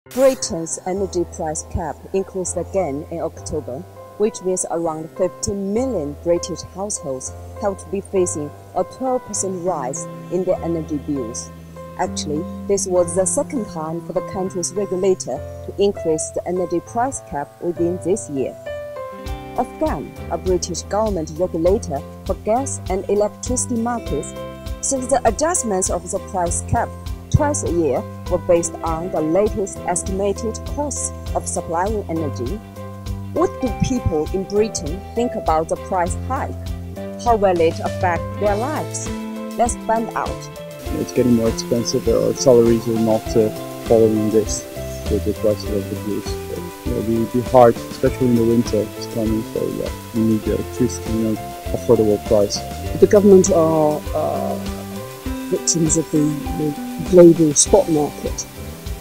Britain's energy price cap increased again in October, which means around 15 million British households have to be facing a 12% rise in their energy bills. Actually, this was the second time for the country's regulator to increase the energy price cap within this year. Ofgem, a British government regulator for gas and electricity markets, says the adjustments of the price cap twice a year were based on the latest estimated costs of supplying energy. What do people in Britain think about the price hike? How will it affect their lives? Let's find out. It's getting more expensive. Our salaries are not following this with the prices of the goods. It will be hard, especially in the winter. It's coming, so we need electricity in an affordable price. The government are victims of the global spot market,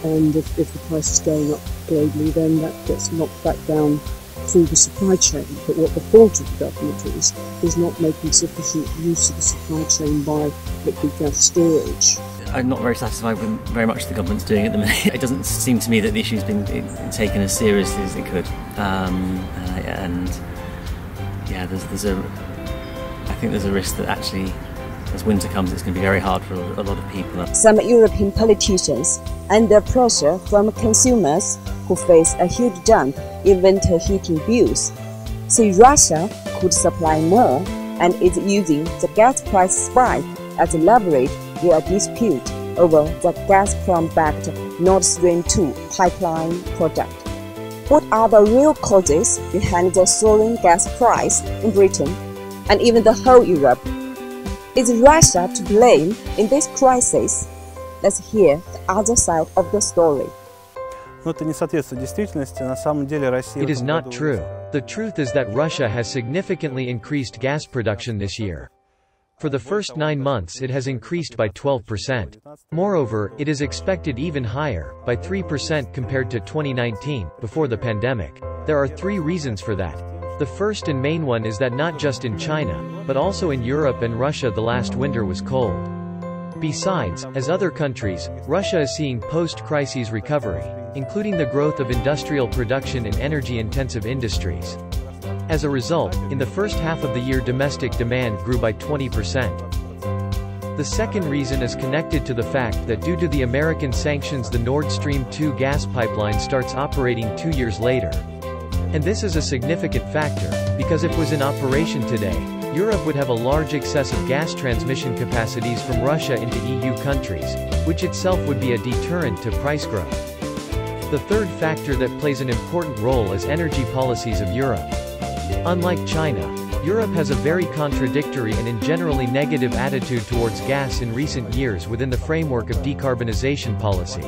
and if the price is going up globally, then that gets knocked back down through the supply chain. But what the fault of the government is not making sufficient use of the supply chain by liquid gas storage. I'm not very satisfied with very much the government's doing at the minute. It doesn't seem to me that the issue's been taken as seriously as it could, and yeah, I think there's a risk that actually, as winter comes, it's going to be very hard for a lot of people. Some European politicians, under pressure from consumers who face a huge jump in winter heating bills, say Russia could supply more and is using the gas price spike as leverage in a dispute over the Gazprom-backed Nord Stream 2 pipeline project. What are the real causes behind the soaring gas price in Britain and even the whole Europe? Is Russia to blame in this crisis? Let's hear the other side of the story. It is not true. The truth is that Russia has significantly increased gas production this year. For the first 9 months it has increased by 12%. Moreover, it is expected even higher, by 3% compared to 2019, before the pandemic. There are 3 reasons for that. The first and main one is that not just in China, but also in Europe and Russia the last winter was cold. Besides, as other countries, Russia is seeing post-crises recovery, including the growth of industrial production in energy-intensive industries. As a result, in the first half of the year domestic demand grew by 20%. The second reason is connected to the fact that due to the American sanctions the Nord Stream 2 gas pipeline starts operating 2 years later. And this is a significant factor, because if it was in operation today, Europe would have a large excess of gas transmission capacities from Russia into EU countries, which itself would be a deterrent to price growth. The third factor that plays an important role is energy policies of Europe. Unlike China, Europe has a very contradictory and in generally negative attitude towards gas in recent years within the framework of decarbonization policy.